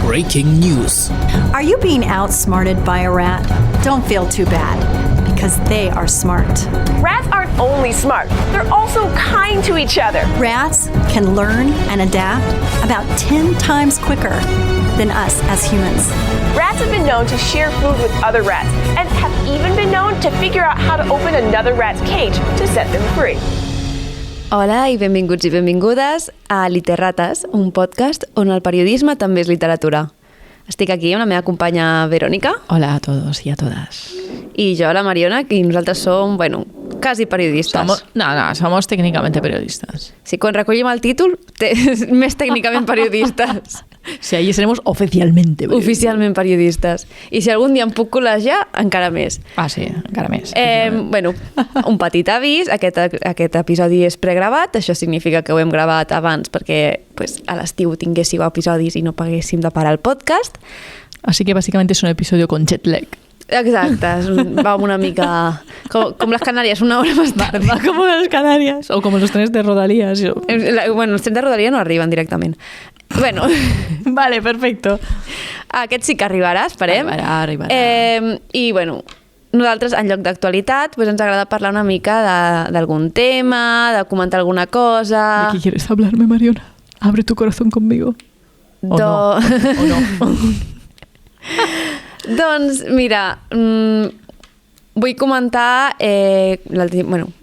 Breaking news. Are you being outsmarted by a rat? Don't feel too bad, because they are smart. Rats aren't only smart, they're also kind to each other. Rats can learn and adapt about 10 times quicker than us as humans. Rats have been known to share food with other rats and have even been known to figure out how to open another rat's cage to set them free. Hola i benvinguts i benvingudes a Literrates, un podcast on el periodisme també és literatura. Estic aquí amb la meva companya Verónica. Hola a todos y a todas. I jo, la Mariona, i nosaltres som, quasi periodistes. Somos técnicamente periodistas. Sí, quan recollim el títol, més tècnicament periodistes. Sí, allí seremos oficialmente periodistas. Oficialment periodistes. I si algun dia em puc col·legiar, encara més. Ah, sí, encara més. Un petit avís, aquest episodi és pregravat, això significa que ho hem gravat abans perquè a l'estiu tinguéssiu episodis i no paguéssim de parar el podcast. Así que básicamente es un episodio con jet lag. Exacte, va una mica... Com les Canàries, una hora més tard. Va como las Canarias, o como los trenes de Rodalies. Els trens de Rodalies no arriben directament. Vale, perfecto. Aquest sí que arribarà, esperem. Arribarà. I, nosaltres, en lloc d'actualitat, ens agrada parlar una mica d'algun tema, de comentar alguna cosa... ¿De qué quieres hablarme, Mariona? Abre tu corazón conmigo. O no. Doncs, mira, vull comentar en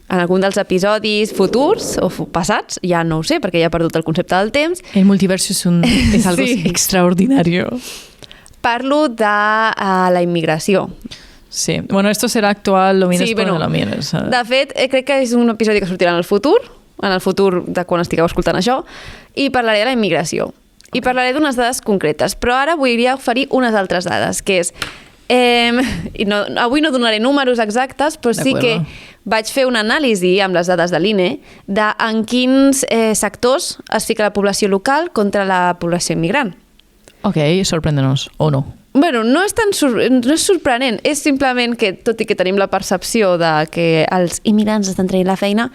algun dels episodis futurs o passats, ja no ho sé, perquè ja he perdut el concepte del temps. El multiverso es algo extraordinario. Parlo de la immigració. Sí, bueno, esto será actual, lo mires por lo mires. De fet, crec que és un episodi que sortirà en el futur de quan estigueu escoltant això, i parlaré de la immigració. I parlaré d'unes dades concretes, però ara volia oferir unes altres dades, que és... avui no donaré números exactes, però sí que vaig fer una anàlisi amb les dades de l'INE de en quins sectors es fica la població local contra la població immigrant. Ok, sorprèndenos, o no? No és sorprenent, és simplement que, tot i que tenim la percepció de que els immigrants estan traient la feina,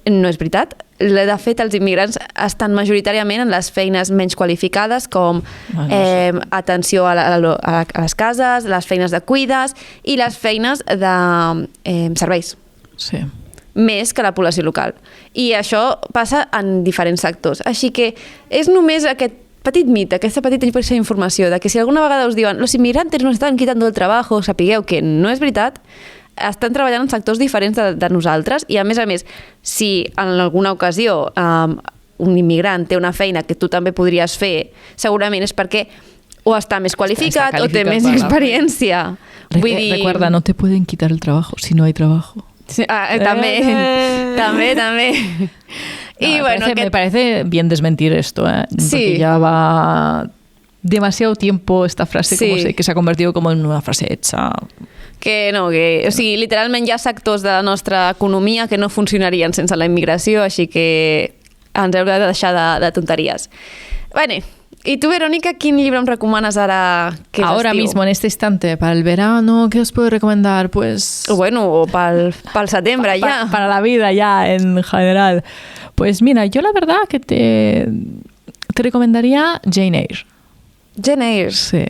no és veritat. De fet, els immigrants estan majoritàriament en les feines menys qualificades, com atenció a les cases, les feines de cuides i les feines de serveis. Sí. Més que la població local. I això passa en diferents sectors. Així que és només aquest petit mite, aquesta petita informació de que si alguna vegada us diuen los inmigrantes nos están quitando el trabajo, sapigueu que no és veritat, estan treballant en sectors diferents de nosaltres i, a més, si en alguna ocasió un immigrant té una feina que tu també podries fer, segurament és perquè o està més qualificat o té més experiència. Recuerda, no te pueden quitar el trabajo si no hay trabajo. Sí, també. Y me parece bien desmentir esto, Sí. Porque ya va demasiado tiempo esta frase que se ha convertido como en una frase hecha. Literalment hi ha sectors de la nostra economia que no funcionarien sense la immigració, així que ens heu de deixar de tonteries. ¿Y tú, Verónica, quin llibre em recomanes ara que és ahora estiu? mismo, en este instante, para el verano, ¿qué os puedo recomendar? Pues... O pel setembre ya. Para la vida ya, en general. Pues mira, yo la verdad que te recomendaría Jane Eyre. Jane Eyre? Sí.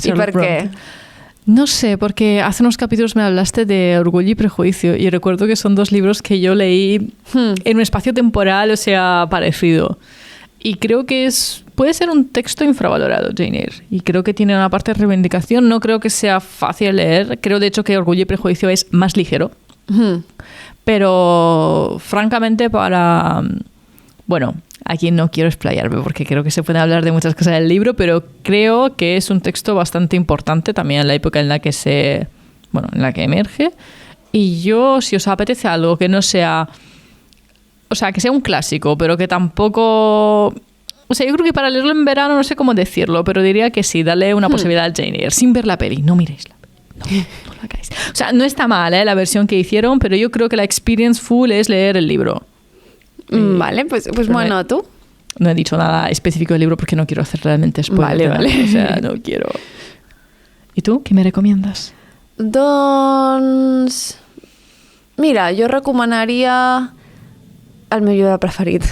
¿Y por qué? No sé, porque hace unos capítulos me hablaste de Orgullo y Prejuicio y recuerdo que son dos libros que yo leí en un espacio temporal, parecido. Y creo que puede ser un texto infravalorado, Jane Eyre. Y creo que tiene una parte de reivindicación. No creo que sea fácil de leer. Creo, de hecho, que Orgullo y Prejuicio es más ligero. Pero, francamente, aquí no quiero explayarme porque creo que se puede hablar de muchas cosas del libro, pero creo que es un texto bastante importante también en la época en la que en la que emerge. Y yo, si os apetece algo que no sea... que sea un clásico, pero que tampoco... yo creo que para leerlo en verano no sé cómo decirlo, pero diría que sí, dale una posibilidad a Jane Eyre, sin ver la peli. No miréis la peli. No la hagáis. No está mal, la versión que hicieron, pero yo creo que la experience full es leer el libro. Vale, pues bueno, ¿tú? No he dicho nada específico del libro porque no quiero hacer realmente spoiler. Vale. No quiero... ¿Y tú? ¿Qué me recomiendas? Doncs... Mira, jo recomanaria el meu llibre preferit.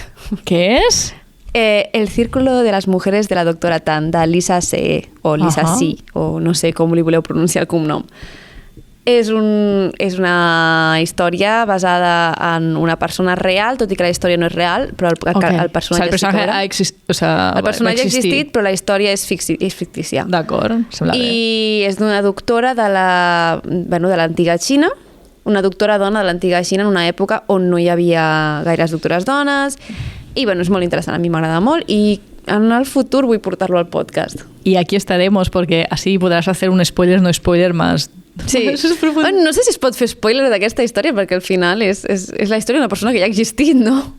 Què és? El círculo de les mujeres de la doctora Tan, de Lisa C. o Lisa C, o no sé com li voleu pronunciar el cognom. És una història basada en una persona real, tot i que la història no és real, però el personatge ha existit, però la història és fictícia. D'acord, sembla bé. I és d'una doctora de l'antiga Xina, una doctora dona de l'antiga Xina en una època on no hi havia gaires doctores dones, i és molt interessant, a mi m'agrada molt, i en el futur vull portar-lo al podcast. Y aquí estaremos porque así podrás hacer un spoiler, no spoiler más. Sí. No sé si es pot fer spoiler d'aquesta història, perquè al final és la història d'una persona que ja ha existit, ¿no?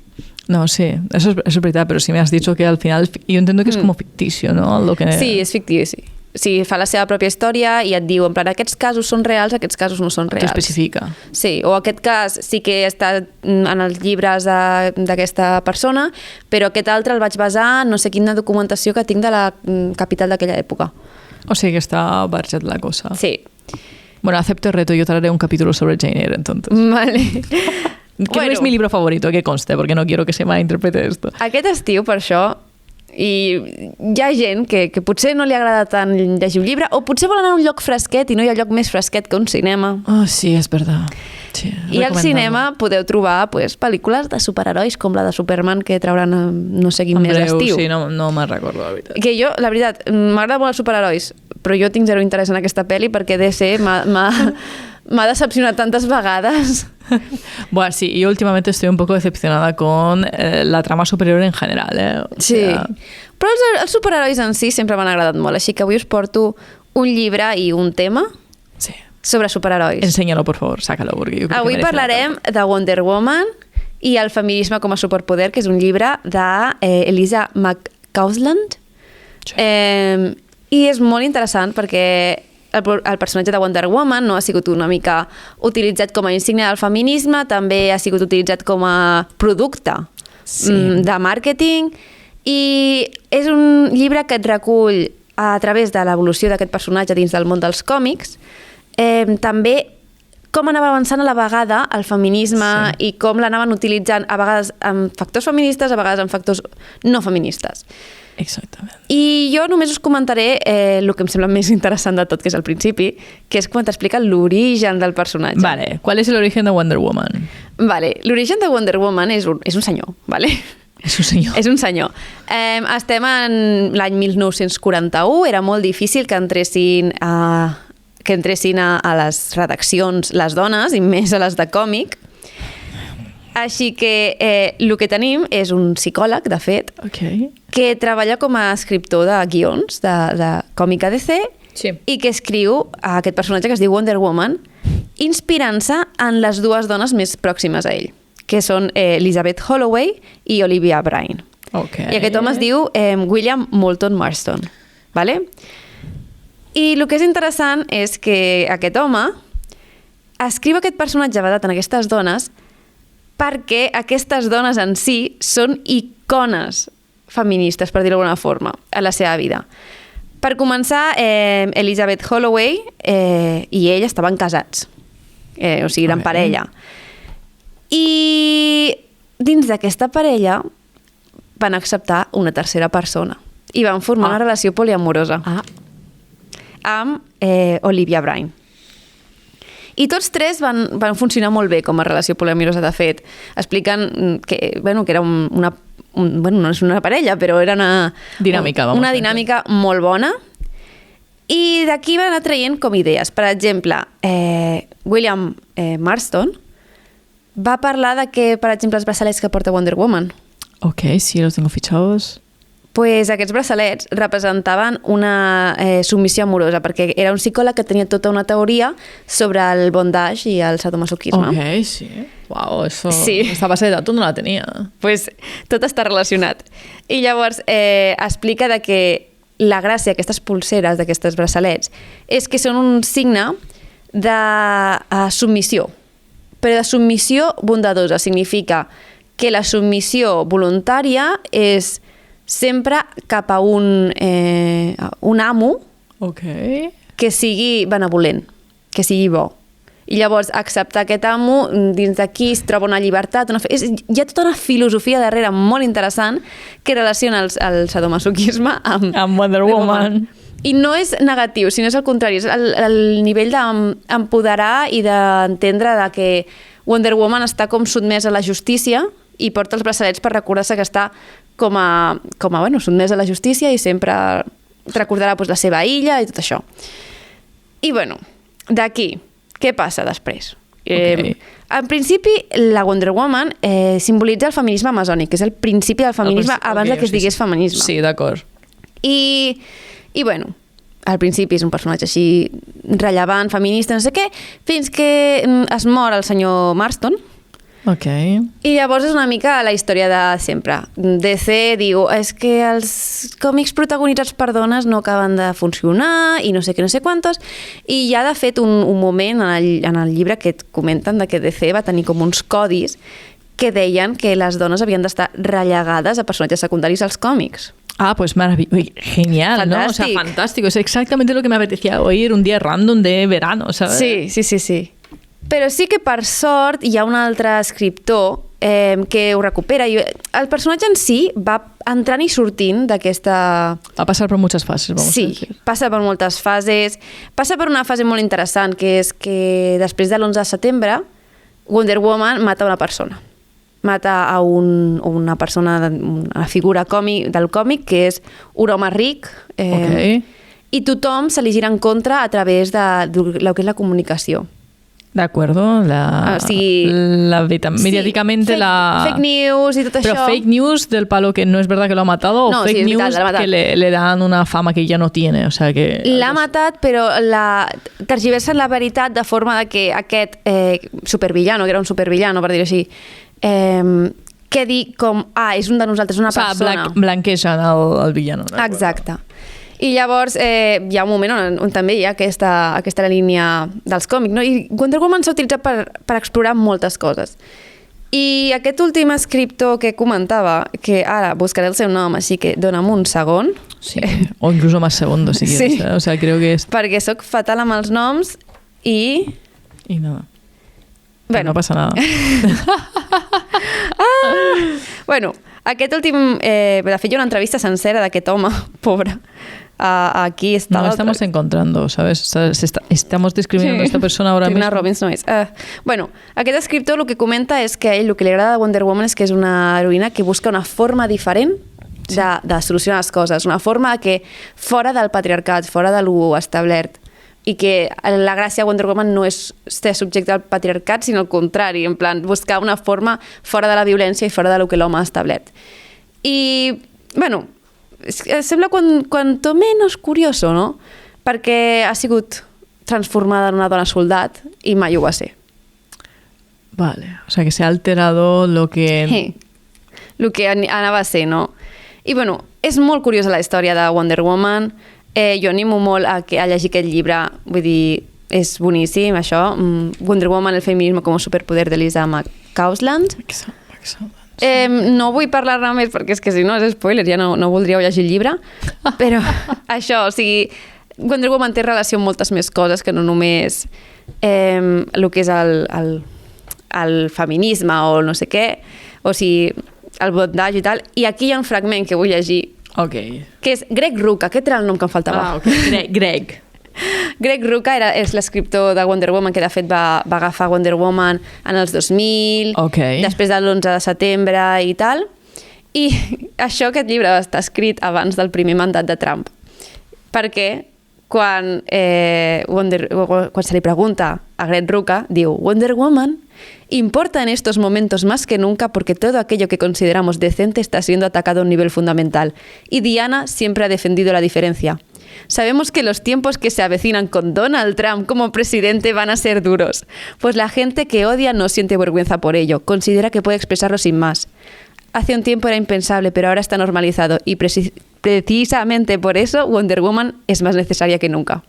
No, sí, eso es verdad, pero si me has dicho que al final, yo entiendo que es como ficticio, ¿no? Lo que... Sí, és fictici. Sí, fa la seva pròpia història i et diu, en plan, aquests casos són reals, aquests casos no són reals. T'especifica. Sí, o aquest cas sí que està en els llibres d'aquesta persona, però aquest altre el vaig basar en no sé quina documentació que tinc de la capital d'aquella època. O sigui que està barrejat la cosa. Sí. Bueno, acepto el reto, yo traeré un capítulo sobre Jane Eyre, entonces. Vale. Que no es mi libro favorito, que conste, porque no quiero que se malinterprete esto. Aquest estiu, per això, i hi ha gent que potser no li agrada tant llegir un llibre, o potser vol anar a un lloc fresquet i no hi ha lloc més fresquet que un cinema. Oh, sí, és verdad. Sí, I al cinema podeu trobar pel·lícules de superherois com la de Superman que trauran no sé quin mes estiu. Sí, no me'n recordo, la veritat. Que jo, la veritat, m'agrada molt els superherois, però jo tinc zero interès en aquesta pel·li perquè DC m'ha decepcionat tantes vegades. Bueno, sí, yo últimamente estoy un poco decepcionada con la trama superior en general. Sí, però els superherois en si sempre m'han agradat molt, així que avui us porto un llibre i un tema sobre superherois. Enséñalo, por favor, sácalo. Porque yo creo avui parlarem de Wonder Woman i el feminisme com a superpoder, que és un llibre d'Elisa McCausland. Sí. I és molt interessant perquè el personatge de Wonder Woman no ha sigut una mica utilitzat com a insígnia del feminisme, també ha sigut utilitzat com a producte de màrqueting, i és un llibre que et recull a través de l'evolució d'aquest personatge dins del món dels còmics, també com anava avançant a la vegada el feminisme i com l'anaven utilitzant a vegades amb factors feministes, a vegades amb factors no feministes. Exactament. I jo només us comentaré el que em sembla més interessant de tot, que és al principi, que és quan t'explica l'origen del personatge. Vale, ¿cuál es el origen de Wonder Woman? Vale, l'origen de Wonder Woman és un senyor, vale? És un senyor. És un senyor. Estem en l'any 1941, era molt difícil que entressin a les redaccions les dones, i més a les de còmic. Així que el que tenim és un psicòleg, de fet, que treballa com a escriptor de guions de còmic ADC i que escriu aquest personatge que es diu Wonder Woman, inspirant-se en les dues dones més pròximes a ell, que són Elizabeth Holloway i Olivia Brine. I aquest home es diu William Moulton Marston. Vale? I el que és interessant és que aquest home escriu aquest personatge basat en aquestes dones perquè aquestes dones en si són icones feministes, per dir-ho d'alguna forma, a la seva vida. Per començar, Elizabeth Holloway i ell estaven casats, o sigui, eren parella. I dins d'aquesta parella van acceptar una tercera persona i van formar una relació poliamorosa amb Olivia Brine. I tots tres van funcionar molt bé com a relació poliamorosa, de fet. Expliquen que era no és una parella, però era una dinàmica molt bona. I d'aquí van anar traient com idees. Per exemple, William Marston va parlar de que, per exemple, els braçalets que porta Wonder Woman. Ok, sí, los tengo fichados. Pues aquests braçalets representaven una submissió amorosa, perquè era un psicòleg que tenia tota una teoria sobre el bondage i el sadomasoquisme. Ok, sí. Wow, esta base de datos no la tenia. Pues tot està relacionat. I llavors explica de que la gràcia d'aquestes pulseres, d'aquestes braçalets, és que són un signe de submissió, però de submissió bondadosa. Significa que la submissió voluntària és sempre cap a un amo que sigui benevolent, que sigui bo. I llavors, acceptar aquest amo, dins d'aquí es troba una llibertat, hi ha tota una filosofia darrere molt interessant que relaciona el sadomasoquisme amb Wonder Woman. I no és negatiu, sinó és el contrari, és el nivell d'empoderar i d'entendre que Wonder Woman està com sotmesa a la justícia i porta els braçalets per recordar-se que està com a sotmesa a la justícia i sempre recordarà la seva illa i tot això. I d'aquí, què passa després? Okay. En principi, la Wonder Woman simbolitza el feminisme amazònic, que és el principi del feminisme abans que es digués feminisme. Sí, d'acord. I al principi és un personatge així rellevant, feminista, no sé què, fins que es mor el senyor Marston. Ok. I llavors és una mica la història de sempre. DC diu, és que els còmics protagonitzats per dones no acaben de funcionar i no sé què, no sé quantos, i hi ha de fet un moment en el llibre que et comenten de que DC va tenir com uns codis que deien que les dones havien d'estar relegades a personatges secundaris als còmics. Ah, pues maravilloso, genial, Fantástico. ¿no? O sea, fantástico. Es exactamente lo que me apetecía oír un día random de verano, ¿sabes? Sí. Però sí que, per sort, hi ha un altre escriptor que ho recupera. I el personatge en si va entrant i sortint d'aquesta... Va passar per moltes fases, vamos a decir. Passa per moltes fases. Passa per una fase molt interessant, que és que després de l'11 de setembre, Wonder Woman mata una persona. Mata a una persona, una figura del còmic, que és un home ric, i tothom se li gira en contra a través de lo que és la comunicació. De acuerdo, mediáticamente fake news y todo eso. Pero fake news del palo que no es verdad que lo ha matado, o fake news que le dan una fama que ya no tiene, o sea que... L'ha matat, però tergiversen la veritat de forma de que aquest supervillano, que era un supervillano, per dir-ho així, quedi com, és un de nosaltres, una persona. Blanquegen el villano. Exacte. I llavors hi ha un moment on també hi ha aquesta línia dels còmics, no? I Wonder Woman s'ha utilitzat per explorar moltes coses. I aquest últim escriptor que comentava, que ara buscaré el seu nom, així que dona'm un segon. Sí, o incluso más segundos, si quieres. Sí. O sea, creo que es... Perquè sóc fatal amb els noms i... I nada. Bueno. No passa nada. Aquest últim... de fet, hi ha una entrevista sencera d'aquest home, pobre. Aquí está. No estamos encontrando, ¿sabes? Estamos discriminando a esta persona ahora Trina mismo. Robbins no és. Aquest escriptor el que comenta és que a ell el que li agrada de Wonder Woman és que és una heroïna que busca una forma diferent de solucionar les coses, una forma que fora del patriarcat, fora de lo establert, i que la gràcia de Wonder Woman no és ser subjecte al patriarcat, sinó al contrari, en plan, buscar una forma fora de la violència i fora de lo que l'home ha establert. I, sembla cuanto menos curioso, no? Perquè ha sigut transformada en una dona soldat i mai ho va ser. Vale, o sea que se ha alterado lo que... Lo que anava a ser, no? I és molt curiosa la història de Wonder Woman. Jo animo molt a llegir aquest llibre, vull dir, és boníssim això. Wonder Woman, el feminisme com a superpoder de Lisa McCausland. No vull parlar-ne més perquè és que si no és spoiler, ja no voldríeu llegir el llibre, però això, o sigui, Wonder Woman té relació amb moltes més coses que no només el que és el feminisme o no sé què, o sigui, el bondage i tal, i aquí hi ha un fragment que vull llegir, que és Greg Rucka, aquest era el nom que em faltava. Greg Rucka és l'escriptor de Wonder Woman, que de fet va agafar Wonder Woman en els 2000, després de l'11 de setembre i tal. I aquest llibre està escrit abans del primer mandat de Trump. Perquè quan se li pregunta a Greg Rucka, diu, Wonder Woman importa en estos momentos más que nunca porque todo aquello que consideramos decente está siendo atacado a un nivel fundamental. Y Diana siempre ha defendido la diferencia. Sabemos que los tiempos que se avecinan con Donald Trump como presidente van a ser duros, pues la gente que odia no siente vergüenza por ello, considera que puede expresarlo sin más. Hace un tiempo era impensable, pero ahora está normalizado y precisamente por eso Wonder Woman es más necesaria que nunca.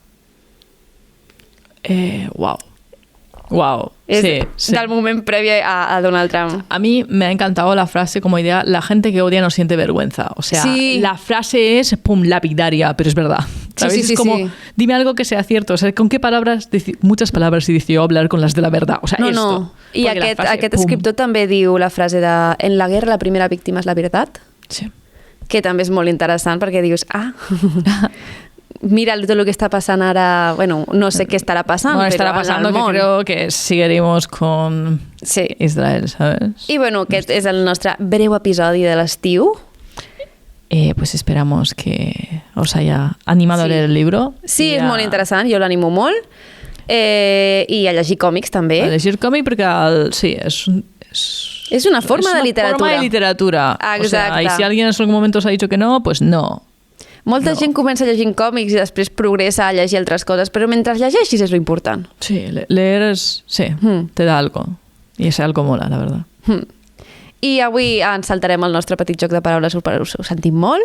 Wow. Es del momento previo a Donald Trump. A mí me ha encantado la frase como idea, la gente que odia no siente vergüenza. O sea, la frase es, pum, lapidaria, pero es verdad. ¿sabes? Sí, sí, es como, sí. dime algo que sea cierto. O sea, ¿con qué palabras? Muchas palabras y decidió hablar con las de la verdad. O sea, No, esto. no. I Porque la aquest, frase, aquest pum. escriptor també diu la frase de en la guerra la primera víctima és la veritat, Sí. que també és molt interessant perquè dius, mira tot el que està passant ara, bueno, no sé què estarà passant, Bueno, però estará en el pasando que món. creo que seguiremos con Sí. Israel, ¿sabes? I bueno, aquest és el nostre breu episodi de l'estiu. Pues esperamos que os haya animado Sí. a leer el libro. Sí, i és molt interessant, jo l'animo molt. I a llegir còmics també. A llegir còmic perquè sí, És una forma es de una literatura. forma de literatura. O sea, Exacte. y si alguien en algún momento os ha dicho que no, pues no. Molta gent comença llegint còmics i després progressa a llegir altres coses, però mentre llegeixis és lo important. Sí, leer es... Sí, te da algo. Y ese algo mola, la verdad. I avui ens saltarem el nostre petit joc de paraules, ho sentim molt,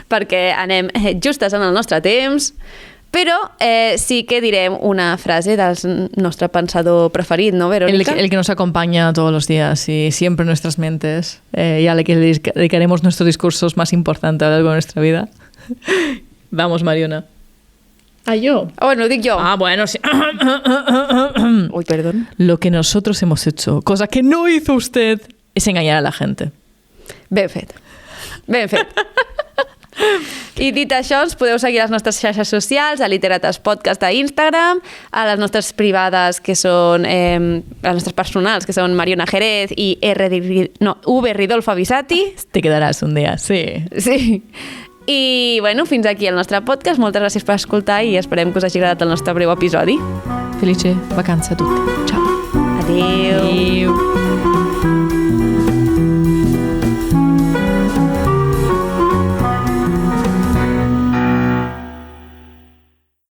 perquè anem justes en el nostre temps, però sí que direm una frase del nostre pensador preferit, no, Verónica? El que nos acompaña todos los días y siempre en nuestras mentes, y al que le dedicaremos nuestros discursos más importantes a lo largo de nuestra vida. Vamos, Mariona. ¿Ah, yo? Bueno, ho dic jo. Ah, bueno, sí. Uy, perdón. Lo que nosotros hemos hecho, cosa que no hizo usted, es engañar a la gente. Ben fet. Ben fet. I dit això, ens podeu seguir a les nostres xarxes socials, a Literates Podcast a Instagram, a les nostres privades, que són, les nostres personals, que són Mariona Jerez i V. Ridolfo Avisati. Te quedarás un día, sí. Sí. I, bueno, fins aquí el nostre podcast. Moltes gràcies per escoltar i esperem que us hagi agradat el nostre breu episodi. Felice vacanza a tutti. Ciao. Adéu. Adéu.